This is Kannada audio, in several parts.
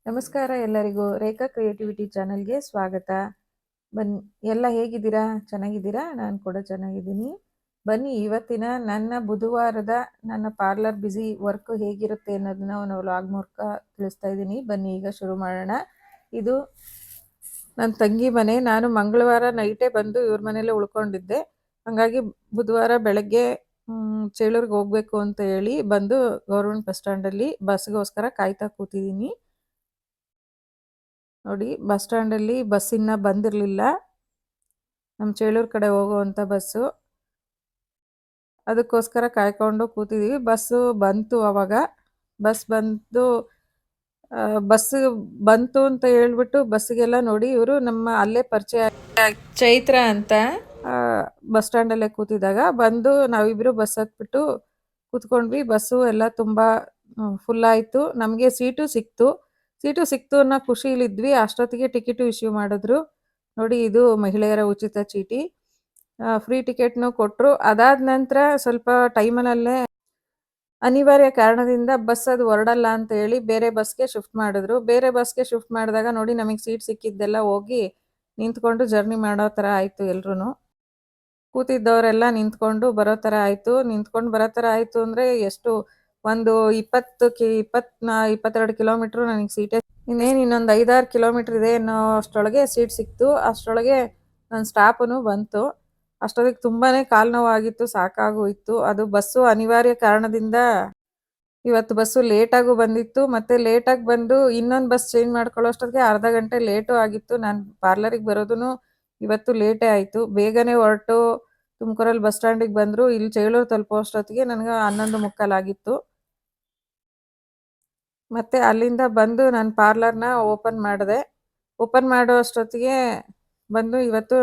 ನಮಸ್ಕಾರ ಎಲ್ಲರಿಗೂ. ರೇಖಾ ಕ್ರಿಯೇಟಿವಿಟಿ ಚಾನಲ್ಗೆ ಸ್ವಾಗತ. ಬನ್ನಿ, ಎಲ್ಲ ಹೇಗಿದ್ದೀರಾ? ಚೆನ್ನಾಗಿದ್ದೀರಾ? ನಾನು ಕೂಡ ಚೆನ್ನಾಗಿದ್ದೀನಿ. ಬನ್ನಿ, ಇವತ್ತಿನ ನನ್ನ ಬುಧವಾರದ ನನ್ನ ಪಾರ್ಲರ್ ಬ್ಯುಸಿ ವರ್ಕ್ ಹೇಗಿರುತ್ತೆ ಅನ್ನೋದನ್ನ ಒಂದು ವ್ಲಾಗ್ ಮೂಲಕ ತಿಳಿಸ್ತಾ ಇದ್ದೀನಿ. ಬನ್ನಿ, ಈಗ ಶುರು ಮಾಡೋಣ. ಇದು ನನ್ನ ತಂಗಿ ಮನೆ. ನಾನು ಮಂಗಳವಾರ ನೈಟೇ ಬಂದು ಇವ್ರ ಮನೇಲೆ ಉಳ್ಕೊಂಡಿದ್ದೆ. ಹಾಗಾಗಿ ಬುಧವಾರ ಬೆಳಗ್ಗೆ ಚೇಳೂರಿಗೆ ಹೋಗ್ಬೇಕು ಅಂತ ಹೇಳಿ ಬಂದು ಗೌರ್ಮೆಂಟ್ ಬಸ್ ಸ್ಟ್ಯಾಂಡಲ್ಲಿ ಬಸ್ಗೋಸ್ಕರ ಕಾಯ್ತಾ ಕೂತಿದ್ದೀನಿ. ನೋಡಿ, ಬಸ್ ಸ್ಟ್ಯಾಂಡಲ್ಲಿ ಬಸ್ ಇನ್ನೂ ಬಂದಿರಲಿಲ್ಲ. ನಮ್ಮ ಚೇಳೂರು ಕಡೆ ಹೋಗುವಂಥ ಬಸ್ಸು, ಅದಕ್ಕೋಸ್ಕರ ಕಾಯ್ಕೊಂಡು ಕೂತಿದ್ದೀವಿ. ಬಸ್ಸು ಬಂತು. ಅವಾಗ ಬಸ್ ಬಂತು ಅಂತ ಹೇಳ್ಬಿಟ್ಟು ಬಸ್ಸಿಗೆಲ್ಲ ನೋಡಿ ಇವರು ನಮ್ಮ ಅಲ್ಲೇ ಪರಿಚಯ ಚೈತ್ರ ಅಂತ ಬಸ್ ಸ್ಟ್ಯಾಂಡಲ್ಲೇ ಕೂತಿದ್ದಾಗ ಬಂದು ನಾವಿಬ್ಬರು ಬಸ್ ಹತ್ಬಿಟ್ಟು ಕೂತ್ಕೊಂಡ್ವಿ. ಬಸ್ಸು ಎಲ್ಲ ತುಂಬ ಫುಲ್ ಆಯಿತು. ನಮಗೆ ಸೀಟು ಸಿಕ್ತು ಅನ್ನೋ ಖುಷಿಲಿದ್ವಿ. ಅಷ್ಟೊತ್ತಿಗೆ ಟಿಕೆಟು ಇಶ್ಯೂ ಮಾಡಿದ್ರು. ನೋಡಿ, ಇದು ಮಹಿಳೆಯರ ಉಚಿತ ಚೀಟಿ. ಫ್ರೀ ಟಿಕೆಟ್ನು ಕೊಟ್ಟರು. ಅದಾದ ನಂತರ ಸ್ವಲ್ಪ ಟೈಮಲ್ಲೇ ಅನಿವಾರ್ಯ ಕಾರಣದಿಂದ ಬಸ್ ಅದು ಹೊರಡಲ್ಲ ಅಂತ ಹೇಳಿ ಬೇರೆ ಬಸ್ಗೆ ಶಿಫ್ಟ್ ಮಾಡಿದ್ರು. ಬೇರೆ ಬಸ್ಗೆ ಶಿಫ್ಟ್ ಮಾಡಿದಾಗ ನೋಡಿ, ನಮಗೆ ಸೀಟ್ ಸಿಕ್ಕಿದ್ದೆಲ್ಲ ಹೋಗಿ ನಿಂತ್ಕೊಂಡು ಜರ್ನಿ ಮಾಡೋ ಥರ ಆಯಿತು. ಎಲ್ರೂ ಕೂತಿದ್ದವರೆಲ್ಲ ನಿಂತ್ಕೊಂಡು ಬರೋ ಥರ ಆಯಿತು. ಅಂದರೆ ಎಷ್ಟು ಒಂದು 22 ಕಿಲೋಮೀಟ್ರು ನನಗೆ ಸೀಟೇ. ಇನ್ನೊಂದು 5-6 ಕಿಲೋಮೀಟ್ರ್ ಇದೆ ಅನ್ನೋ ಅಷ್ಟರೊಳಗೆ ಸೀಟ್ ಸಿಕ್ತು. ಅಷ್ಟರೊಳಗೆ ನನ್ನ ಸ್ಟಾಪನು ಬಂತು. ಅಷ್ಟೊತ್ತಿಗೆ ತುಂಬಾ ಕಾಲು ನೋವಾಗಿತ್ತು, ಸಾಕಾಗೋಯಿತು. ಅದು ಬಸ್ಸು ಅನಿವಾರ್ಯ ಕಾರಣದಿಂದ ಇವತ್ತು ಬಸ್ಸು ಲೇಟಾಗೂ ಬಂದಿತ್ತು. ಮತ್ತು ಲೇಟಾಗಿ ಬಂದು ಇನ್ನೊಂದು ಬಸ್ ಚೇಂಜ್ ಮಾಡ್ಕೊಳ್ಳೋ ಅಷ್ಟೊತ್ತಿಗೆ ಅರ್ಧ ಗಂಟೆ ಲೇಟು ಆಗಿತ್ತು. ನಾನು ಪಾರ್ಲರಿಗೆ ಬರೋದೂ ಇವತ್ತು ಲೇಟೇ ಆಯಿತು. ಬೇಗನೆ ಹೊರಟು ತುಮಕೂರಲ್ಲಿ ಬಸ್ ಸ್ಟ್ಯಾಂಡಿಗೆ ಬಂದರು. ಇಲ್ಲಿ ಚೇಳೂರು ತಲುಪೋ ಅಷ್ಟೊತ್ತಿಗೆ ನನಗೆ 11:45 ಆಗಿತ್ತು. ಮತ್ತು ಅಲ್ಲಿಂದ ಬಂದು ನಾನು ಪಾರ್ಲರ್ನ ಓಪನ್ ಮಾಡಿದೆ. ಓಪನ್ ಮಾಡೋ ಅಷ್ಟೊತ್ತಿಗೆ ಬಂದು ಇವತ್ತು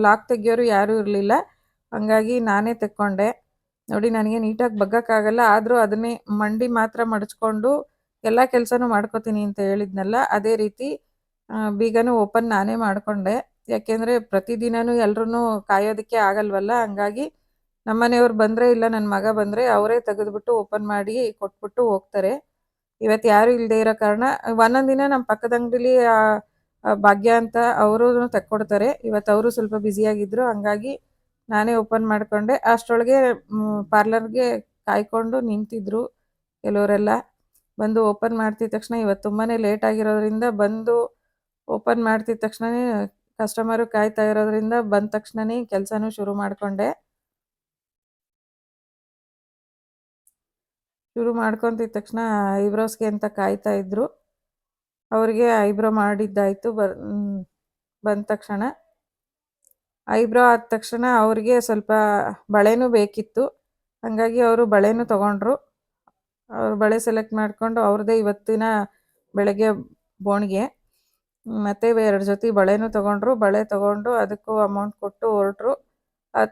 ಲಾಕ್ ತೆಗಿಯೋರು ಯಾರೂ ಇರಲಿಲ್ಲ. ಹಾಗಾಗಿ ನಾನೇ ತೆಕ್ಕೊಂಡೆ. ನೋಡಿ, ನನಗೆ ನೀಟಾಗಿ ಬಗ್ಗಕ್ಕಾಗಲ್ಲ. ಆದರೂ ಅದನ್ನೇ ಮಂಡಿ ಮಾತ್ರ ಮಡಚ್ಕೊಂಡು ಎಲ್ಲ ಕೆಲಸನೂ ಮಾಡ್ಕೋತೀನಿ ಅಂತ ಹೇಳಿದ್ನಲ್ಲ, ಅದೇ ರೀತಿ ಬೀಗನೂ ಓಪನ್ ನಾನೇ ಮಾಡಿಕೊಂಡೆ. ಯಾಕೆಂದರೆ ಪ್ರತಿದಿನವೂ ಎಲ್ಲರೂ ಕಾಯೋದಕ್ಕೆ ಆಗಲ್ವಲ್ಲ. ಹಂಗಾಗಿ ನಮ್ಮನೆಯವ್ರು ಬಂದರೆ ಇಲ್ಲ ನನ್ನ ಮಗ ಬಂದರೆ ಅವರೇ ತೆಗೆದುಬಿಟ್ಟು ಓಪನ್ ಮಾಡಿ ಕೊಟ್ಬಿಟ್ಟು ಹೋಗ್ತಾರೆ. ಇವತ್ತು ಯಾರೂ ಇಲ್ಲದೆ ಇರೋ ಕಾರಣ ಒಂದೊಂದು ದಿನ ನಮ್ಮ ಪಕ್ಕದ ಅಂಗಡಿಲಿ ಭಾಗ್ಯ ಅಂತ ಅವರು ತೆಕ್ಕೊಡ್ತಾರೆ. ಇವತ್ತು ಅವರು ಸ್ವಲ್ಪ ಬ್ಯುಸಿಯಾಗಿದ್ದರು. ಹಂಗಾಗಿ ನಾನೇ ಓಪನ್ ಮಾಡಿಕೊಂಡೆ. ಅಷ್ಟರೊಳಗೆ ಪಾರ್ಲರ್ಗೆ ಕಾಯ್ಕೊಂಡು ನಿಂತಿದ್ರು ಕೆಲವರೆಲ್ಲ. ಬಂದು ಓಪನ್ ಮಾಡ್ತಿದ್ದ ತಕ್ಷಣ ಇವತ್ತು ತುಂಬಾ ಲೇಟ್ ಆಗಿರೋದ್ರಿಂದ ಬಂದು ಓಪನ್ ಮಾಡ್ತಿದ್ದ ತಕ್ಷಣವೇ ಕಸ್ಟಮರು ಕಾಯ್ತಾ ಇರೋದ್ರಿಂದ ಬಂದ ತಕ್ಷಣವೇ ಕೆಲಸನೂ ಶುರು ಮಾಡಿಕೊಂಡೆ. ಶುರು ಮಾಡ್ಕೊತಿದ್ದ ತಕ್ಷಣ ಐಬ್ರೋಸ್ಗೆ ಅಂತ ಕಾಯ್ತಾ ಇದ್ರು. ಅವರಿಗೆ ಐಬ್ರೋ ಮಾಡಿದ್ದಾಯಿತು. ಬಂದ ತಕ್ಷಣ ಐಬ್ರೋ ಆದ ತಕ್ಷಣ ಅವ್ರಿಗೆ ಸ್ವಲ್ಪ ಬಳೆನೂ ಬೇಕಿತ್ತು. ಹಾಗಾಗಿ ಅವರು ಬಳೆನೂ ತೊಗೊಂಡ್ರು. ಅವರು ಬಳೆ ಸೆಲೆಕ್ಟ್ ಮಾಡಿಕೊಂಡು ಅವ್ರದ್ದೇ ಇವತ್ತಿನ ಬೆಳಗ್ಗೆ ಬೋಣಿಗೆ. ಮತ್ತು 2 ಜೊತೆ ಬಳೆನೂ ತೊಗೊಂಡ್ರು. ಬಳೆ ತೊಗೊಂಡು ಅದಕ್ಕೂ ಅಮೌಂಟ್ ಕೊಟ್ಟು ಹೊರಟ್ರು.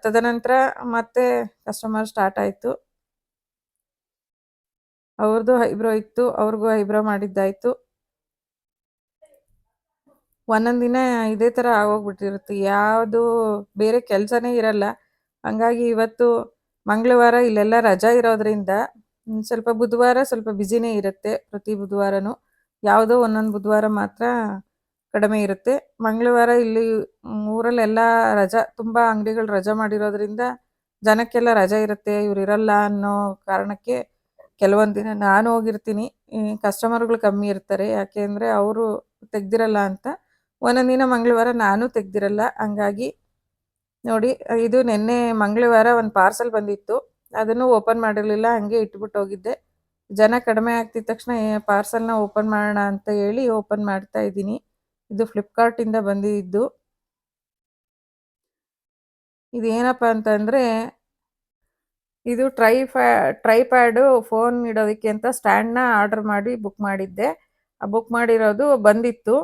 ತದನಂತರ ಮತ್ತೆ ಕಸ್ಟಮರ್ ಸ್ಟಾರ್ಟ್ ಆಯಿತು. ಅವ್ರದ್ದು ಐಬ್ರೋ ಇತ್ತು, ಅವ್ರಿಗೂ ಐಬ್ರೋ ಮಾಡಿದ್ದಾಯಿತು. ಒಂದೊಂದು ದಿನ ಇದೇ ಥರ ಆಗೋಗ್ಬಿಟ್ಟಿರುತ್ತೆ. ಯಾವುದು ಬೇರೆ ಕೆಲಸನೇ ಇರಲ್ಲ. ಹಂಗಾಗಿ ಇವತ್ತು ಮಂಗಳವಾರ ಇಲ್ಲೆಲ್ಲ ರಜಾ ಇರೋದ್ರಿಂದ ಸ್ವಲ್ಪ ಬುಧವಾರ ಸ್ವಲ್ಪ ಬ್ಯುಸಿನೇ ಇರುತ್ತೆ. ಪ್ರತಿ ಬುಧವಾರನೂ ಯಾವುದೋ ಒಂದೊಂದು ಬುಧವಾರ ಮಾತ್ರ ಕಡಿಮೆ ಇರುತ್ತೆ. ಮಂಗಳವಾರ ಇಲ್ಲಿ ಊರಲ್ಲೆಲ್ಲ ರಜಾ, ತುಂಬ ಅಂಗಡಿಗಳು ರಜಾ ಮಾಡಿರೋದ್ರಿಂದ ಜನಕ್ಕೆಲ್ಲ ರಜಾ ಇರುತ್ತೆ. ಇವ್ರು ಇರಲ್ಲ ಅನ್ನೋ ಕಾರಣಕ್ಕೆ ಕೆಲವೊಂದು ದಿನ ನಾನು ಹೋಗಿರ್ತೀನಿ. ಕಸ್ಟಮರ್ಗಳು ಕಮ್ಮಿ ಇರ್ತಾರೆ. ಯಾಕೆ ಅಂದರೆ ಅವರು ತೆಗ್ದಿರಲ್ಲ ಅಂತ. ಒಂದೊಂದು ದಿನ ಮಂಗಳವಾರ ನಾನು ತೆಗ್ದಿರಲ್ಲ. ಹಂಗಾಗಿ ನೋಡಿ, ಇದು ನಿನ್ನೆ ಮಂಗಳವಾರ ಒಂದು ಪಾರ್ಸಲ್ ಬಂದಿತ್ತು. ಅದನ್ನು ಓಪನ್ ಮಾಡಿರಲಿಲ್ಲ, ಹಾಗೆ ಇಟ್ಬಿಟ್ಟು ಹೋಗಿದ್ದೆ. ಜನ ಕಡಿಮೆ ಆಗ್ತಿದ್ದ ತಕ್ಷಣ ಪಾರ್ಸಲ್ನ ಓಪನ್ ಮಾಡೋಣ ಅಂತ ಹೇಳಿ ಓಪನ್ ಮಾಡ್ತಾ ಇದ್ದೀನಿ. ಇದು ಫ್ಲಿಪ್ಕಾರ್ಟಿಂದ ಬಂದಿದ್ದು. ಇದೇನಪ್ಪ ಅಂತಂದರೆ, ಇದು ಟ್ರೈಪ್ಯಾಡು ಫೋನ್ ಇಡೋದಕ್ಕೆ ಅಂತ ಸ್ಟ್ಯಾಂಡ್ನ ಆರ್ಡರ್ ಮಾಡಿ ಬುಕ್ ಮಾಡಿದ್ದೆ. ಆ ಬುಕ್ ಮಾಡಿರೋದು ಬಂದಿತ್ತು.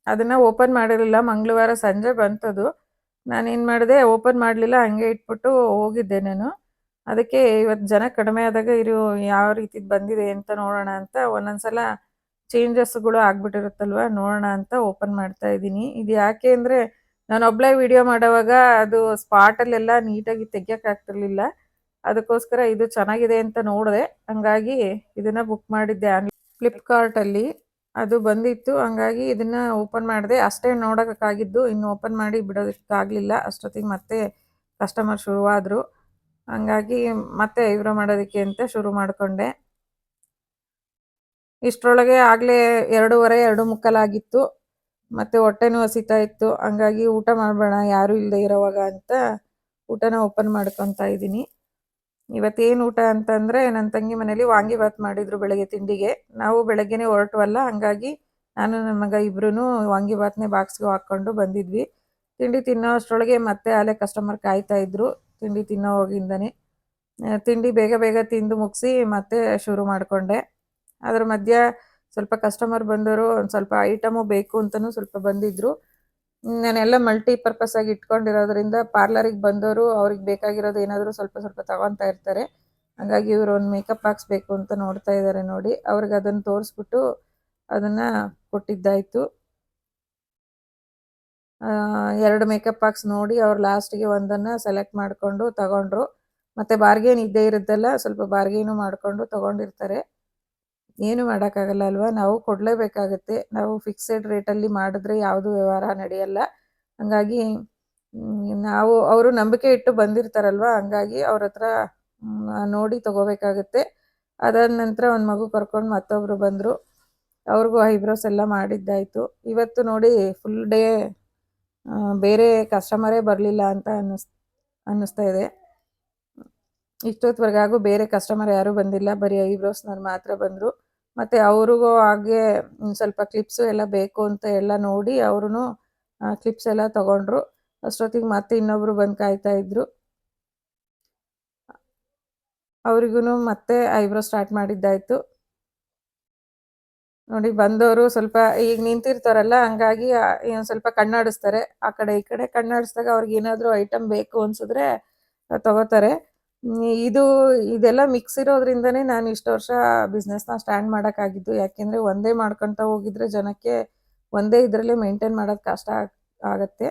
ಅದನ್ನು ಓಪನ್ ಮಾಡಿರಲಿಲ್ಲ. ಮಂಗಳವಾರ ಸಂಜೆ ಬಂತದು. ನಾನೇನು ಮಾಡಿದೆ, ಓಪನ್ ಮಾಡಲಿಲ್ಲ, ಹಂಗೆ ಇಟ್ಬಿಟ್ಟು ಹೋಗಿದ್ದೆ ನಾನು. ಅದಕ್ಕೆ ಇವತ್ತು ಜನ ಕಡಿಮೆ ಆದಾಗ ಯಾವ ರೀತಿ ಬಂದಿದೆ ಅಂತ ನೋಡೋಣ ಅಂತ ಒಂದೊಂದು ಸಲ ಚೇಂಜಸ್ಗಳು ಆಗಿಬಿಟ್ಟಿರುತ್ತಲ್ವ, ನೋಡೋಣ ಅಂತ ಓಪನ್ ಮಾಡ್ತಾ ಇದ್ದೀನಿ. ಇದು ಯಾಕೆ ಅಂದರೆ, ನಾನು ಒಬ್ಬಳೇ ವಿಡಿಯೋ ಮಾಡೋವಾಗ ಅದು ಸ್ಪಾಟಲ್ಲೆಲ್ಲ ನೀಟಾಗಿ ತೆಗಿಯೋಕ್ಕಾಗ್ತಿರ್ಲಿಲ್ಲ. ಅದಕ್ಕೋಸ್ಕರ ಇದು ಚೆನ್ನಾಗಿದೆ ಅಂತ ನೋಡಿದೆ. ಹಂಗಾಗಿ ಇದನ್ನು ಬುಕ್ ಮಾಡಿದ್ದೆ ಫ್ಲಿಪ್ಕಾರ್ಟಲ್ಲಿ. ಅದು ಬಂದಿತ್ತು. ಹಂಗಾಗಿ ಇದನ್ನ ಓಪನ್ ಮಾಡಿದೆ. ಅಷ್ಟೇ ನೋಡೋಕ್ಕಾಗಿದ್ದು. ಇನ್ನು ಓಪನ್ ಮಾಡಿ ಬಿಡೋದಕ್ಕಾಗಲಿಲ್ಲ. ಅಷ್ಟೊತ್ತಿಗೆ ಮತ್ತೆ ಕಸ್ಟಮರ್ ಶುರುವಾದರು. ಹಂಗಾಗಿ ಮತ್ತೆ ಐಬ್ರೋ ಮಾಡೋದಕ್ಕೆ ಅಂತ ಶುರು ಮಾಡಿಕೊಂಡೆ. ಇಷ್ಟರೊಳಗೆ ಆಗಲೇ 2:30, 2:45 ಆಗಿತ್ತು. ಮತ್ತು ಹೊಟ್ಟೆನೂ ಹಸಿತಾ ಇತ್ತು. ಹಂಗಾಗಿ ಊಟ ಮಾಡಬೇಡ ಯಾರೂ ಇಲ್ಲದೆ ಇರೋವಾಗ ಅಂತ ಊಟನ ಓಪನ್ ಮಾಡ್ಕೊತಾ ಇದ್ದೀನಿ. ಇವತ್ತೇನು ಊಟ ಅಂತಂದರೆ, ನನ್ನ ತಂಗಿ ಮನೇಲಿ ವಾಂಗಿಬಾತ್ ಮಾಡಿದರು ಬೆಳಗ್ಗೆ ತಿಂಡಿಗೆ. ನಾವು ಬೆಳಗ್ಗೆನೇ ಹೊರಟ್ವಲ್ಲ, ಹಂಗಾಗಿ ನಾನು ನನ್ನ ಮಗ ಇಬ್ಬರೂ ವಾಂಗಿಬಾತ್ನೇ ಬಾಕ್ಸ್ಗೆ ಹಾಕ್ಕೊಂಡು ಬಂದಿದ್ವಿ. ತಿಂಡಿ ತಿನ್ನೋ ಅಷ್ಟರೊಳಗೆ ಮತ್ತೆ ಅಲ್ಲೇ ಕಸ್ಟಮರ್ ಕಾಯ್ತಾ ಇದ್ರು ತಿಂಡಿ ತಿನ್ನೋವಾಗಿಂದನೇ. ತಿಂಡಿ ಬೇಗ ಬೇಗ ತಿಂದು ಮುಗಿಸಿ ಮತ್ತೆ ಶುರು ಮಾಡಿಕೊಂಡೆ. ಅದ್ರ ಮಧ್ಯ ಸ್ವಲ್ಪ ಕಸ್ಟಮರ್ ಬಂದವರು ಒಂದು ಸ್ವಲ್ಪ ಐಟಮು ಬೇಕು ಅಂತಲೂ ಸ್ವಲ್ಪ ಬಂದಿದ್ದರು. ನಾನೆಲ್ಲ ಮಲ್ಟಿಪರ್ಪಸ್ ಆಗಿ ಇಟ್ಕೊಂಡಿರೋದ್ರಿಂದ ಪಾರ್ಲರಿಗೆ ಬಂದವರು ಅವ್ರಿಗೆ ಬೇಕಾಗಿರೋದು ಏನಾದರೂ ಸ್ವಲ್ಪ ಸ್ವಲ್ಪ ತಗೊತಾ ಇರ್ತಾರೆ. ಹಾಗಾಗಿ ಇವರು ಒಂದು ಮೇಕಪ್ ಹಾಕ್ಸ್ಬೇಕು ಅಂತ ನೋಡ್ತಾ ಇದ್ದಾರೆ ನೋಡಿ. ಅವ್ರಿಗೆ ಅದನ್ನು ತೋರಿಸ್ಬಿಟ್ಟು ಅದನ್ನು ಕೊಟ್ಟಿದ್ದಾಯಿತು. 2 ಮೇಕಪ್ ಬಾಕ್ಸ್ ನೋಡಿ ಅವ್ರು ಲಾಸ್ಟಿಗೆ ಒಂದನ್ನು ಸೆಲೆಕ್ಟ್ ಮಾಡಿಕೊಂಡು ತಗೊಂಡ್ರು. ಮತ್ತು ಬಾರ್ಗೇನ್ ಇದ್ದೇ ಇರುತ್ತಲ್ಲ, ಸ್ವಲ್ಪ ಬಾರ್ಗೇನು ಮಾಡಿಕೊಂಡು ತಗೊಂಡಿರ್ತಾರೆ. ಏನು ಮಾಡೋಕ್ಕಾಗಲ್ಲ ಅಲ್ವಾ, ನಾವು ಕೊಡಲೇಬೇಕಾಗತ್ತೆ. ನಾವು ಫಿಕ್ಸೆಡ್ ರೇಟಲ್ಲಿ ಮಾಡಿದ್ರೆ ಯಾವುದು ವ್ಯವಹಾರ ನಡೆಯಲ್ಲ. ಹಂಗಾಗಿ ನಾವು ಅವರು ನಂಬಿಕೆ ಇಟ್ಟು ಬಂದಿರ್ತಾರಲ್ವ, ಹಂಗಾಗಿ ಅವ್ರ ಹತ್ರ ನೋಡಿ ತೊಗೋಬೇಕಾಗತ್ತೆ. ಅದಾದ ನಂತರ ಒಂದು ಮಗು ಕರ್ಕೊಂಡು ಮತ್ತೊಬ್ಬರು ಬಂದರು. ಅವ್ರಿಗೂ ಐಬ್ರೋಸ್ ಎಲ್ಲ ಮಾಡಿದ್ದಾಯಿತು. ಇವತ್ತು ನೋಡಿ ಫುಲ್ ಡೇ ಬೇರೆ ಕಸ್ಟಮರೇ ಬರಲಿಲ್ಲ ಅಂತ ಅನ್ನಿಸ್ತಾ ಇದೆ. ಇಷ್ಟೊತ್ತವರೆಗಾಗೂ ಬೇರೆ ಕಸ್ಟಮರ್ ಯಾರೂ ಬಂದಿಲ್ಲ, ಬರೀ ಐಬ್ರೋಸ್ನವ್ರು ಮಾತ್ರ ಬಂದರು. ಮತ್ತು ಅವ್ರಿಗೂ ಹಾಗೆ ಸ್ವಲ್ಪ ಕ್ಲಿಪ್ಸು ಎಲ್ಲ ಬೇಕು ಅಂತ ಎಲ್ಲ ನೋಡಿ ಅವ್ರೂ ಕ್ಲಿಪ್ಸ್ ಎಲ್ಲ ತೊಗೊಂಡ್ರು. ಅಷ್ಟೊತ್ತಿಗೆ ಮತ್ತೆ ಇನ್ನೊಬ್ಬರು ಬಂದು ಕಾಯ್ತಾ ಇದ್ರು. ಅವ್ರಿಗೂ ಮತ್ತೆ ಐಬ್ರೋ ಸ್ಟಾರ್ಟ್ ಮಾಡಿದ್ದಾಯಿತು. ನೋಡಿ ಬಂದವರು ಸ್ವಲ್ಪ ಈಗ ನಿಂತಿರ್ತಾರಲ್ಲ, ಹಂಗಾಗಿ ಸ್ವಲ್ಪ ಕಣ್ಣಾಡಿಸ್ತಾರೆ. ಆ ಕಡೆ ಈ ಕಡೆ ಕಣ್ಣಾಡಿಸಿದಾಗ ಅವ್ರಿಗೆ ಏನಾದರೂ ಐಟಮ್ ಬೇಕು ಅನಿಸಿದ್ರೆ ತಗೋತಾರೆ. ಇದೆಲ್ಲ ಮಿಕ್ಸ್ ಇರೋದ್ರಿಂದನೇ ನಾನು ಇಷ್ಟು ವರ್ಷ ಬಿಸ್ನೆಸ್ನ ಸ್ಟ್ಯಾಂಡ್ ಮಾಡೋಕ್ಕಾಗಿದ್ದು. ಯಾಕೆಂದರೆ ಒಂದೇ ಮಾಡ್ಕೊತಾ ಹೋಗಿದ್ರೆ ಜನಕ್ಕೆ ಒಂದೇ ಇದರಲ್ಲೇ ಮೇಂಟೈನ್ ಮಾಡೋದು ಕಷ್ಟ ಆಗುತ್ತೆ.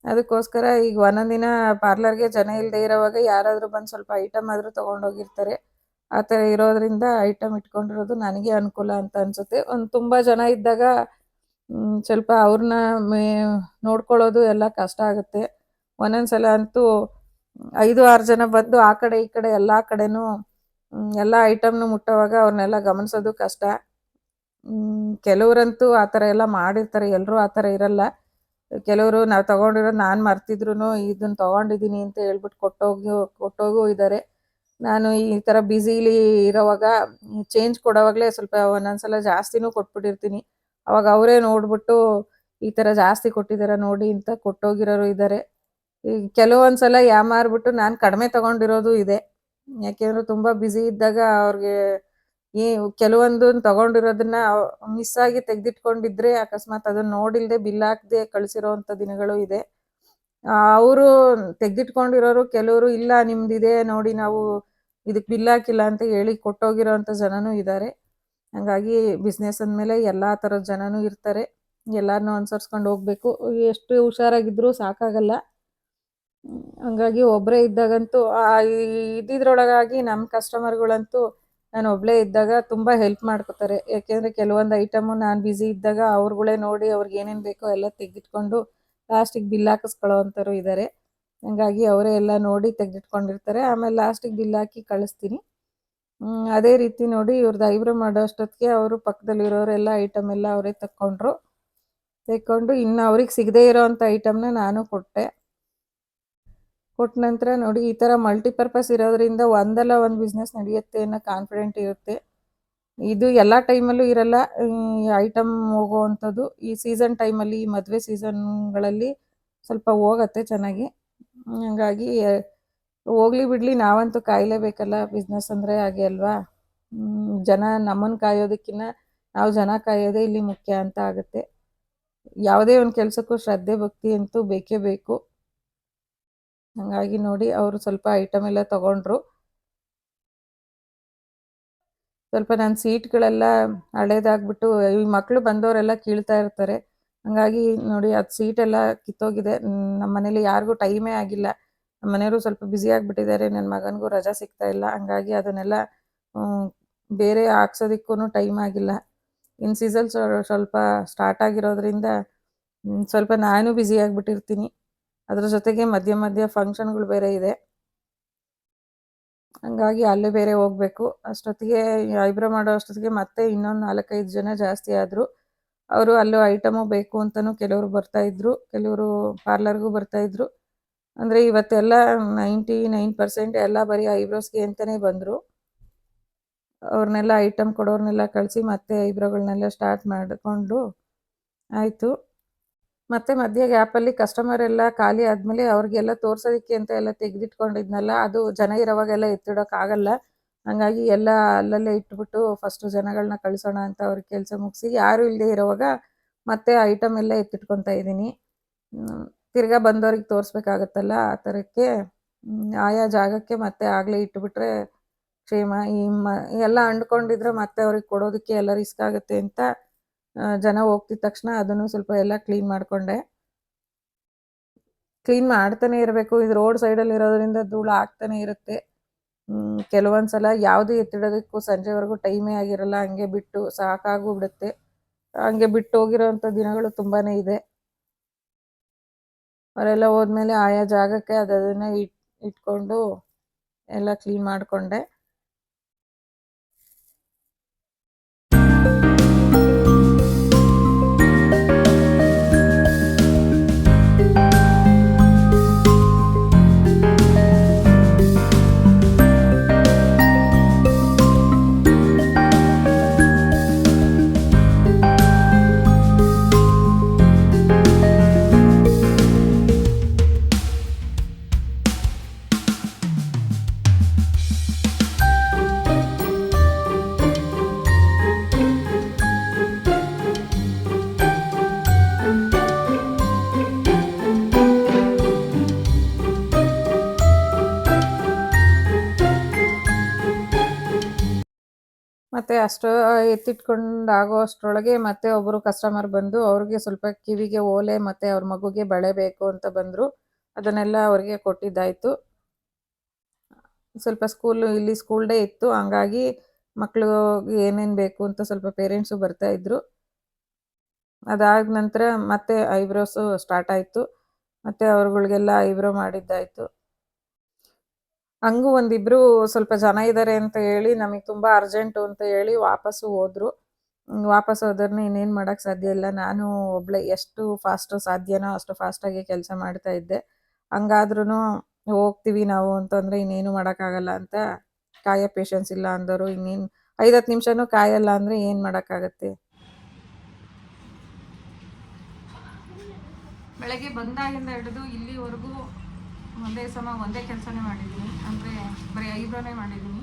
ಅದಕ್ಕೋಸ್ಕರ ಈಗ ಒಂದೊಂದು ದಿನ ಪಾರ್ಲರ್ಗೆ ಜನ ಇಲ್ಲದೆ ಇರೋವಾಗ ಯಾರಾದರೂ ಬಂದು ಸ್ವಲ್ಪ ಐಟಮ್ ಆದರೂ ತೊಗೊಂಡೋಗಿರ್ತಾರೆ. ಆ ಥರ ಇರೋದ್ರಿಂದ ಐಟಮ್ ಇಟ್ಕೊಂಡಿರೋದು ನನಗೆ ಅನುಕೂಲ ಅಂತ ಅನಿಸುತ್ತೆ. ತುಂಬ ಜನ ಇದ್ದಾಗ ಸ್ವಲ್ಪ ಅವ್ರನ್ನ ನೋಡ್ಕೊಳ್ಳೋದು ಎಲ್ಲ ಕಷ್ಟ ಆಗುತ್ತೆ. ಒಂದೊಂದು ಸಲ ಅಂತೂ 5-6 ಜನ ಬಂದು ಆ ಕಡೆ ಈ ಕಡೆ ಎಲ್ಲ ಕಡೆನೂ ಎಲ್ಲ ಐಟಮ್ನು ಮುಟ್ಟೋವಾಗ ಅವ್ರನ್ನೆಲ್ಲ ಗಮನಿಸೋದು ಕಷ್ಟ. ಕೆಲವರಂತೂ ಆ ಥರ ಎಲ್ಲ ಮಾಡಿರ್ತಾರೆ, ಎಲ್ಲರೂ ಆ ಥರ ಇರಲ್ಲ. ಕೆಲವರು ನಾವು ತೊಗೊಂಡಿರೋದು ನಾನು ಮರ್ತಿದ್ರು ಇದನ್ನು ತೊಗೊಂಡಿದ್ದೀನಿ ಅಂತ ಹೇಳ್ಬಿಟ್ಟು ಕೊಟ್ಟೋಗೂ ಇದ್ದಾರೆ. ನಾನು ಈ ಥರ ಬ್ಯುಸಿಲಿ ಇರೋವಾಗ ಚೇಂಜ್ ಕೊಡೋವಾಗಲೇ ಸ್ವಲ್ಪ ಒಂದೊಂದು ಸಲ ಜಾಸ್ತಿನೂ ಕೊಟ್ಬಿಟ್ಟಿರ್ತೀನಿ. ಅವಾಗ ಅವರೇ ನೋಡಿಬಿಟ್ಟು ಈ ಥರ ಜಾಸ್ತಿ ಕೊಟ್ಟಿದ್ದಾರೆ ನೋಡಿ ಅಂತ ಕೊಟ್ಟೋಗಿರೋರು ಇದ್ದಾರೆ. ಈಗ ಕೆಲವೊಂದು ಸಲ ಯಾಮಾರ್ಬಿಟ್ಟು ನಾನು ಕಡಿಮೆ ತೊಗೊಂಡಿರೋದು ಇದೆ. ಯಾಕೆಂದರೆ ತುಂಬ ಬ್ಯುಸಿ ಇದ್ದಾಗ ಅವ್ರಿಗೆ ಕೆಲವೊಂದನ್ನು ತೊಗೊಂಡಿರೋದನ್ನ ಮಿಸ್ಸಾಗಿ ತೆಗೆದಿಟ್ಕೊಂಡಿದ್ರೆ ಅಕಸ್ಮಾತ್ ಅದನ್ನು ನೋಡಿಲ್ಲದೆ ಬಿಲ್ ಹಾಕದೆ ಕಳಿಸಿರೋವಂಥ ದಿನಗಳು ಇದೆ. ಅವರು ತೆಗೆದಿಟ್ಕೊಂಡಿರೋರು ಕೆಲವರು ಇಲ್ಲ ನಿಮ್ದಿದೆ ನೋಡಿ, ನಾವು ಇದಕ್ಕೆ ಬಿಲ್ ಹಾಕಿಲ್ಲ ಅಂತ ಹೇಳಿ ಕೊಟ್ಟೋಗಿರೋವಂಥ ಜನನೂ ಇದ್ದಾರೆ. ಹಾಗಾಗಿ ಬಿಸ್ನೆಸ್ ಅಂದಮೇಲೆ ಎಲ್ಲ ಥರದ ಜನನೂ ಇರ್ತಾರೆ. ಎಲ್ಲರನ್ನೂ ಅನುಸರಿಸ್ಕೊಂಡು ಹೋಗಬೇಕು. ಎಷ್ಟು ಹುಷಾರಾಗಿದ್ದರೂ ಸಾಕಾಗಲ್ಲ. ಹಂಗಾಗಿ ಒಬ್ಬರೇ ಇದ್ದಾಗಂತೂ ಇದ್ದಿದ್ರೊಳಗಾಗಿ ನಮ್ಮ ಕಸ್ಟಮರ್ಗಳಂತೂ ನಾನು ಒಬ್ಬಳೇ ಇದ್ದಾಗ ತುಂಬ ಹೆಲ್ಪ್ ಮಾಡ್ಕೋತಾರೆ. ಯಾಕೆಂದರೆ ಕೆಲವೊಂದು ಐಟಮು ನಾನು ಬ್ಯುಸಿ ಇದ್ದಾಗ ಅವ್ರುಗಳೇ ನೋಡಿ ಅವ್ರಿಗೆ ಏನೇನು ಬೇಕೋ ಎಲ್ಲ ತೆಗೆದಿಟ್ಕೊಂಡು ಲಾಸ್ಟಿಗೆ ಬಿಲ್ ಹಾಕಿಸ್ಕೊಳ್ಳೋ ಅಂಥವ್ರು ಇದ್ದಾರೆ. ಹಂಗಾಗಿ ಅವರೇ ಎಲ್ಲ ನೋಡಿ ತೆಗೆದಿಟ್ಕೊಂಡಿರ್ತಾರೆ. ಆಮೇಲೆ ಲಾಸ್ಟಿಗೆ ಬಿಲ್ ಹಾಕಿ ಕಳಿಸ್ತೀನಿ. ಅದೇ ರೀತಿ ನೋಡಿ ಇವ್ರದ್ದು ಐಬ್ರೋ ಮಾಡೋ ಅಷ್ಟೊತ್ತಿಗೆ ಅವರು ಪಕ್ಕದಲ್ಲಿರೋರೆಲ್ಲ ಐಟಮ್ ಎಲ್ಲ ಅವರೇ ತೆಕ್ಕೊಂಡು ಇನ್ನು ಅವ್ರಿಗೆ ಸಿಗದೇ ಇರೋವಂಥ ಐಟಮ್ನ ನಾನು ಕೊಟ್ಟ ನಂತರ ನೋಡಿ ಈ ಥರ ಮಲ್ಟಿಪರ್ಪಸ್ ಇರೋದ್ರಿಂದ ಒಂದಲ್ಲ ಒಂದು ಬಿಸ್ನೆಸ್ ನಡೆಯುತ್ತೆ ಅನ್ನೋ ಕಾನ್ಫಿಡೆಂಟ್ ಇರುತ್ತೆ. ಇದು ಎಲ್ಲ ಟೈಮಲ್ಲೂ ಇರಲ್ಲ ಐಟಮ್ ಹೋಗೋವಂಥದ್ದು. ಈ ಸೀಸನ್ ಟೈಮಲ್ಲಿ, ಈ ಮದುವೆ ಸೀಸನ್ಗಳಲ್ಲಿ ಸ್ವಲ್ಪ ಹೋಗತ್ತೆ ಚೆನ್ನಾಗಿ. ಹಾಗಾಗಿ ಹೋಗ್ಲಿ ಬಿಡಲಿ, ನಾವಂತೂ ಕಾಯಲೇಬೇಕಲ್ಲ, ಬಿಸ್ನೆಸ್ ಅಂದರೆ ಹಾಗೆ ಅಲ್ವಾ. ಜನ ನಮ್ಮನ್ನು ಕಾಯೋದಕ್ಕಿಂತ ನಾವು ಜನ ಕಾಯೋದೇ ಇಲ್ಲಿ ಮುಖ್ಯ ಅಂತ ಆಗುತ್ತೆ. ಯಾವುದೇ ಒಂದು ಕೆಲಸಕ್ಕೂ ಶ್ರದ್ಧೆ ಭಕ್ತಿ ಅಂತೂ ಬೇಕೇ ಬೇಕು. ಹಾಗಾಗಿ ನೋಡಿ ಅವರು ಸ್ವಲ್ಪ ಐಟಮ್ ಎಲ್ಲ ತಗೊಂಡ್ರು. ಸ್ವಲ್ಪ ನನ್ನ ಸೀಟ್ಗಳೆಲ್ಲ ಹಳೇದಾಗ್ಬಿಟ್ಟು ಈ ಮಕ್ಕಳು ಬಂದವರೆಲ್ಲ ಕೀಳ್ತಾ ಇರ್ತಾರೆ. ಹಾಗಾಗಿ ನೋಡಿ ಅದು ಸೀಟೆಲ್ಲ ಕಿತ್ತೋಗಿದೆ. ನಮ್ಮ ಮನೇಲಿ ಯಾರಿಗೂ ಟೈಮೇ ಆಗಿಲ್ಲ. ನಮ್ಮ ಮನೆಯವರು ಸ್ವಲ್ಪ ಬ್ಯುಸಿ ಆಗಿಬಿಟ್ಟಿದ್ದಾರೆ. ನನ್ನ ಮಗನಿಗೂ ರಜಾ ಸಿಗ್ತಾ ಇಲ್ಲ. ಹಂಗಾಗಿ ಅದನ್ನೆಲ್ಲ ಬೇರೆ ಹಾಕ್ಸೋದಕ್ಕೂ ಟೈಮ್ ಆಗಿಲ್ಲ. ಇನ್ನು ಸೀಸನ್ ಸ್ವಲ್ಪ ಸ್ಟಾರ್ಟ್ ಆಗಿರೋದ್ರಿಂದ ಸ್ವಲ್ಪ ನಾನು ಬ್ಯುಸಿ ಆಗಿಬಿಟ್ಟಿರ್ತೀನಿ. ಅದ್ರ ಜೊತೆಗೆ ಮಧ್ಯ ಮಧ್ಯ ಫಂಕ್ಷನ್ಗಳು ಬೇರೆ ಇದೆ. ಹಂಗಾಗಿ ಅಲ್ಲಿ ಬೇರೆ ಹೋಗ್ಬೇಕು. ಅಷ್ಟೊತ್ತಿಗೆ ಐಬ್ರೋ ಮಾಡೋ ಅಷ್ಟೊತ್ತಿಗೆ ಮತ್ತೆ ಇನ್ನೊಂದು 4-5 ಜನ ಜಾಸ್ತಿ ಆದರು. ಅವರು ಅಲ್ಲೂ ಐಟಮು ಬೇಕು ಅಂತಲೂ ಕೆಲವರು ಬರ್ತಾಯಿದ್ರು, ಕೆಲವರು ಪಾರ್ಲರ್ಗೂ ಬರ್ತಾಯಿದ್ರು. ಅಂದರೆ ಇವತ್ತೆಲ್ಲ 99% ಎಲ್ಲ ಬರೀ ಐಬ್ರೋಸ್ಗೆ ಅಂತಲೇ ಬಂದರು. ಅವ್ರನ್ನೆಲ್ಲ ಐಟಮ್ ಕೊಡೋರ್ನೆಲ್ಲ ಕಳಿಸಿ ಮತ್ತೆ ಐಬ್ರೋಗಳನ್ನೆಲ್ಲ ಸ್ಟಾರ್ಟ್ ಮಾಡಿಕೊಂಡು ಆಯಿತು. ಮತ್ತೆ ಮಧ್ಯೆ ಗ್ಯಾಪಲ್ಲಿ ಕಸ್ಟಮರ್ ಎಲ್ಲ ಖಾಲಿ ಆದಮೇಲೆ ಅವ್ರಿಗೆಲ್ಲ ತೋರ್ಸೋದಕ್ಕೆ ಅಂತ ಎಲ್ಲ ತೆಗೆದಿಟ್ಕೊಂಡಿದ್ನಲ್ಲ, ಅದು ಜನ ಇರೋವಾಗೆಲ್ಲ ಎತ್ತಿಡೋಕ್ಕಾಗಲ್ಲ. ಹಾಗಾಗಿ ಎಲ್ಲ ಅಲ್ಲಲ್ಲೇ ಇಟ್ಬಿಟ್ಟು ಫಸ್ಟು ಜನಗಳನ್ನ ಕಳಿಸೋಣ ಅಂತ ಅವ್ರಿಗೆ ಕೆಲಸ ಮುಗಿಸಿ, ಯಾರೂ ಇಲ್ಲದೆ ಇರೋವಾಗ ಮತ್ತೆ ಐಟಮ್ ಎಲ್ಲ ಎತ್ತಿಟ್ಕೊತಾ ಇದ್ದೀನಿ. ತಿರ್ಗಾ ಬಂದವ್ರಿಗೆ ತೋರಿಸ್ಬೇಕಾಗತ್ತಲ್ಲ, ಆ ಥರಕ್ಕೆ ಆಯಾ ಜಾಗಕ್ಕೆ ಮತ್ತೆ ಆಗಲೇ ಇಟ್ಬಿಟ್ರೆ ಕ್ಷೇಮ. ಎಲ್ಲ ಅಂಡ್ಕೊಂಡಿದ್ರೆ ಮತ್ತೆ ಅವ್ರಿಗೆ ಕೊಡೋದಕ್ಕೆ ಎಲ್ಲ ರಿಸ್ಕ್ ಆಗುತ್ತೆ ಅಂತ ಜನ ಹೋಗ್ತಿದ್ದ ತಕ್ಷಣ ಅದನ್ನು ಸ್ವಲ್ಪ ಎಲ್ಲ ಕ್ಲೀನ್ ಮಾಡಿಕೊಂಡೆ. ಕ್ಲೀನ್ ಮಾಡ್ತಾನೆ ಇರಬೇಕು. ಇದು ರೋಡ್ ಸೈಡಲ್ಲಿ ಇರೋದ್ರಿಂದ ಧೂಳು ಆಗ್ತಾನೆ ಇರುತ್ತೆ. ಕೆಲವೊಂದು ಸಲ ಯಾವುದು ಎತ್ತಿಡೋದಕ್ಕೂ ಸಂಜೆವರೆಗೂ ಟೈಮೇ ಆಗಿರಲ್ಲ, ಹಂಗೆ ಬಿಟ್ಟು ಸಾಕಾಗೋಗ್ಬಿಡುತ್ತೆ. ಹಂಗೆ ಬಿಟ್ಟು ಹೋಗಿರೋವಂಥ ದಿನಗಳು ತುಂಬಾ ಇದೆ. ಅವರೆಲ್ಲ ಹೋದ್ಮೇಲೆ ಆಯಾ ಜಾಗಕ್ಕೆ ಅದನ್ನು ಇಟ್ಕೊಂಡು ಎಲ್ಲ ಕ್ಲೀನ್ ಮಾಡಿಕೊಂಡೆ. ಮತ್ತು ಅಷ್ಟು ಎತ್ತಿಟ್ಕೊಂಡು ಆಗೋ ಅಷ್ಟರೊಳಗೆ ಮತ್ತೆ ಒಬ್ಬರು ಕಸ್ಟಮರ್ ಬಂದು ಅವ್ರಿಗೆ ಸ್ವಲ್ಪ ಕಿವಿಗೆ ಓಲೆ ಮತ್ತು ಅವ್ರ ಮಗುಗೆ ಬಳೆ ಬೇಕು ಅಂತ ಬಂದರು. ಅದನ್ನೆಲ್ಲ ಅವ್ರಿಗೆ ಕೊಟ್ಟಿದ್ದಾಯಿತು. ಸ್ವಲ್ಪ ಇಲ್ಲಿ ಸ್ಕೂಲ್ ಡೇ ಇತ್ತು, ಹಂಗಾಗಿ ಮಕ್ಳಿಗೆ ಏನೇನು ಬೇಕು ಅಂತ ಸ್ವಲ್ಪ ಪೇರೆಂಟ್ಸು ಬರ್ತಾಯಿದ್ರು. ಅದಾದ ನಂತರ ಮತ್ತೆ ಐಬ್ರೋಸು ಸ್ಟಾರ್ಟ್ ಆಯಿತು. ಮತ್ತು ಅವ್ರುಗಳಿಗೆಲ್ಲ ಐಬ್ರೋ ಮಾಡಿದ್ದಾಯಿತು. ಹಂಗೂ ಒಂದಿಬ್ಬರು ಸ್ವಲ್ಪ ಜನ ಇದ್ದಾರೆ ಅಂತ ಹೇಳಿ ನಮಗೆ ತುಂಬ ಅರ್ಜೆಂಟು ಅಂತ ಹೇಳಿ ವಾಪಸ್ಸು ಹೋದರು. ವಾಪಸ್ ಹೋದವ್ರನ್ನ ಇನ್ನೇನು ಮಾಡೋಕ್ಕೆ ಸಾಧ್ಯ ಇಲ್ಲ. ನಾನು ಒಬ್ಬಳೇ ಎಷ್ಟು ಫಾಸ್ಟು ಸಾಧ್ಯನೋ ಅಷ್ಟು ಫಾಸ್ಟಾಗಿ ಕೆಲಸ ಮಾಡ್ತಾಯಿದ್ದೆ. ಹಂಗಾದ್ರೂ ಹೋಗ್ತೀವಿ ನಾವು ಅಂತಂದರೆ ಇನ್ನೇನು ಮಾಡೋಕ್ಕಾಗಲ್ಲ ಅಂತ ಕಾಯೋ ಪೇಷನ್ಸ್ ಇಲ್ಲ ಅಂದವರು ಇನ್ನೇನು 5-10 ನಿಮಿಷನೂ ಕಾಯಲ್ಲ ಅಂದರೆ ಏನು ಮಾಡೋಕ್ಕಾಗತ್ತೆ. ಬೆಳಗ್ಗೆ ಬಂದಾಗಿಂದ ಹಿಡಿದು ಇಲ್ಲಿವರೆಗೂ ಒಂದೇ ಕೆಲಸನೇ ಮಾಡಿದ್ದೀನಿ, ಅಂದರೆ ಬರೀ ಐಬ್ರೋನೇ ಮಾಡಿದ್ದೀನಿ.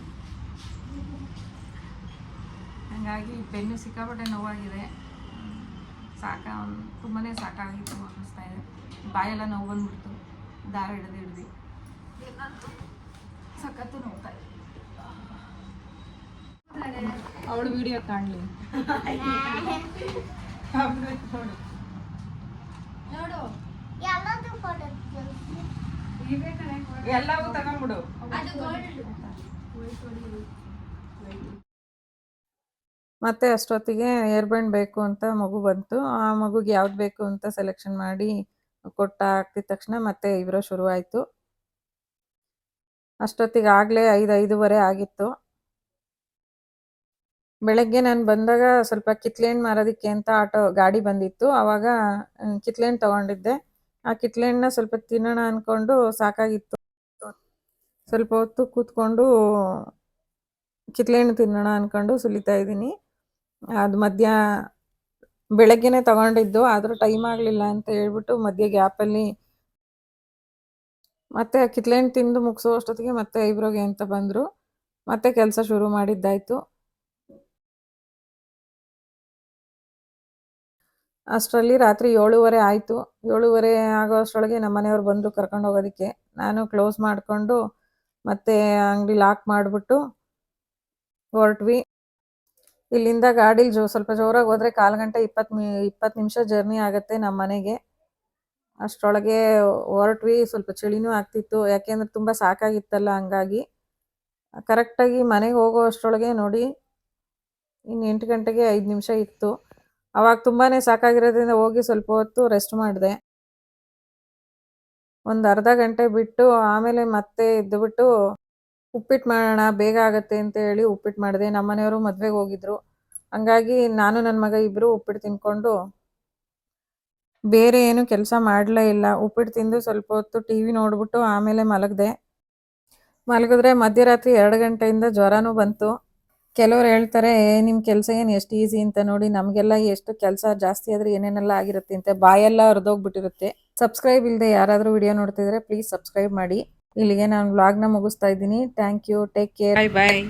ಹಾಗಾಗಿ ಬೆನ್ನು ಸಿಕ್ಕಾಪಟ್ಟೆ ನೋವಾಗಿದೆ. ತುಂಬಾ ಸಾಕಾಗಿತ್ತು ಅನ್ನಿಸ್ತಾ ಇದೆ. ಬಾಯೆಲ್ಲ ನೋವು ಬಂದ್ಬಿಡ್ತು ದಾರ ಹಿಡ್ದು ಸಖತ್ತು ನೋಡ್ತಾ ಇದೆ. ಅವಳು ವಿಡಿಯೋ ಕಾಣಲಿ ನೋಡು, ಎಲ್ಲವೂ ತಗೊಂಡ್ಬಿಡು. ಮತ್ತೆ ಅಷ್ಟೊತ್ತಿಗೆ ಏರ್ ಬ್ಯಾಂಡ್ ಬೇಕು ಅಂತ ಮಗು ಬಂತು. ಆ ಮಗುಗೆ ಯಾವ್ದು ಬೇಕು ಅಂತ ಸೆಲೆಕ್ಷನ್ ಮಾಡಿ ಹಾಕ್ತಿದ ತಕ್ಷಣ ಮತ್ತೆ ಐಬ್ರೋ ಶುರುವಾಯಿತು. ಅಷ್ಟೊತ್ತಿಗೆ ಆಗಲೇ 5-5:30 ಆಗಿತ್ತು. ಬೆಳಗ್ಗೆ ನಾನು ಬಂದಾಗ ಸ್ವಲ್ಪ ಕಿತ್ಳೆಹಣ್ಣು ಮಾರೋದಕ್ಕೆ ಅಂತ ಗಾಡಿ ಬಂದಿತ್ತು. ಆವಾಗ ಕಿತ್ಳೆಹಣ್ಣು ತೊಗೊಂಡಿದ್ದೆ. ಆ ಕಿತ್ಳೆಹಣ್ಣನ್ನ ಸ್ವಲ್ಪ ತಿನ್ನೋಣ ಅಂದ್ಕೊಂಡು ಸಾಕಾಗಿತ್ತು. ಸ್ವಲ್ಪ ಹೊತ್ತು ಕೂತ್ಕೊಂಡು ಕಿತ್ಳೆಹಣ್ಣು ತಿನ್ನೋಣ ಅಂದ್ಕೊಂಡು ಸುಲಿತಾ ಇದ್ದೀನಿ. ಅದು ಬೆಳಗ್ಗೆನೇ ತೊಗೊಂಡಿದ್ದು, ಆದರೂ ಟೈಮ್ ಆಗಲಿಲ್ಲ ಅಂತ ಹೇಳ್ಬಿಟ್ಟು ಮಧ್ಯೆ ಗ್ಯಾಪಲ್ಲಿ ಮತ್ತೆ ಕಿತ್ಳೆಹಣ್ಣು ತಿಂದು ಮುಗಿಸೋ ಅಷ್ಟೊತ್ತಿಗೆ ಮತ್ತೆ ಐಬ್ರೋಗೆ ಅಂತ ಬಂದರು. ಮತ್ತೆ ಕೆಲಸ ಶುರು ಮಾಡಿದ್ದಾಯಿತು. ಅಷ್ಟರಲ್ಲಿ ರಾತ್ರಿ 7:30 ಆಯಿತು. 7:30 ಆಗೋ ಅಷ್ಟರೊಳಗೆ ನಮ್ಮ ಮನೆಯವ್ರು ಬಂದರು ಕರ್ಕೊಂಡು ಹೋಗೋದಕ್ಕೆ. ನಾನು ಕ್ಲೋಸ್ ಮಾಡಿಕೊಂಡು ಮತ್ತೆ ಅಂಗಡಿ ಲಾಕ್ ಮಾಡಿಬಿಟ್ಟು ಹೊರಟ್ವಿ. ಇಲ್ಲಿಂದ ಗಾಡೀಲಿ ಸ್ವಲ್ಪ ಜೋರಾಗಿ ಹೋದರೆ 1/4 ಗಂಟೆ 20 ನಿಮಿಷ ಜರ್ನಿ ಆಗುತ್ತೆ ನಮ್ಮ ಮನೆಗೆ. ಅಷ್ಟರೊಳಗೆ ಹೊರಟ್ವಿ. ಸ್ವಲ್ಪ ಚಳಿನೂ ಆಗ್ತಿತ್ತು, ಯಾಕೆಂದರೆ ತುಂಬ ಸಾಕಾಗಿತ್ತಲ್ಲ. ಹಂಗಾಗಿ ಕರೆಕ್ಟಾಗಿ ಮನೆಗೆ ಹೋಗೋ ಅಷ್ಟರೊಳಗೆ ನೋಡಿ ಇನ್ನು 8 ಗಂಟೆಗೆ 5 ನಿಮಿಷ ಇತ್ತು. ಅವಾಗ ತುಂಬಾ ಸಾಕಾಗಿರೋದ್ರಿಂದ ಹೋಗಿ ಸ್ವಲ್ಪ ಹೊತ್ತು ರೆಸ್ಟ್ ಮಾಡಿದೆ. ಒಂದು ಅರ್ಧ ಗಂಟೆ ಬಿಟ್ಟು ಆಮೇಲೆ ಮತ್ತೆ ಎದ್ದುಬಿಟ್ಟು ಉಪ್ಪಿಟ್ಟು ಮಾಡೋಣ ಬೇಗ ಆಗುತ್ತೆ ಅಂತ ಹೇಳಿ ಉಪ್ಪಿಟ್ಟು ಮಾಡಿದೆ. ನಮ್ಮ ಮನೆಯವರು ಮದುವೆಗೆ ಹೋಗಿದ್ರು. ಹಂಗಾಗಿ ನಾನು ನನ್ನ ಮಗ ಇಬ್ಬರು ಉಪ್ಪಿಟ್ಟು ತಿನ್ಕೊಂಡು ಬೇರೆ ಏನು ಕೆಲಸ ಮಾಡಲೇ ಇಲ್ಲ. ಉಪ್ಪಿಟ್ಟು ತಿಂದು ಸ್ವಲ್ಪ ಹೊತ್ತು ಟಿ ವಿ ನೋಡ್ಬಿಟ್ಟು ಆಮೇಲೆ ಮಲಗಿದ್ರೆ ಮಧ್ಯರಾತ್ರಿ 2 ಗಂಟೆಯಿಂದ ಜ್ವರನೂ ಬಂತು. ಕೆಲವ್ರು ಹೇಳ್ತಾರೆ ನಿಮ್ಮ ಕೆಲಸ ಏನು ಎಷ್ಟು ಈಸಿ ಅಂತ, ನೋಡಿ ನಮಗೆಲ್ಲ ಎಷ್ಟು ಕೆಲಸ ಜಾಸ್ತಿ ಆದರೆ ಏನೇನೆಲ್ಲ ಆಗಿರುತ್ತೆ ಅಂತ, ಬಾಯೆಲ್ಲ ಹರಿದೋಗ್ಬಿಟ್ಟಿರುತ್ತೆ. ಸಬ್ಸ್ಕ್ರೈಬ್ ಇಲ್ಲದೆ ಯಾರಾದರೂ ವಿಡಿಯೋ ನೋಡ್ತಿದ್ರೆ ಪ್ಲೀಸ್ ಸಬ್ಸ್ಕ್ರೈಬ್ ಮಾಡಿ. ಇಲ್ಲಿಗೆ ನಾನು ವ್ಲಾಗ್ನ ಮುಗಿಸ್ತಾ ಇದ್ದೀನಿ. Thank you, take care, bye.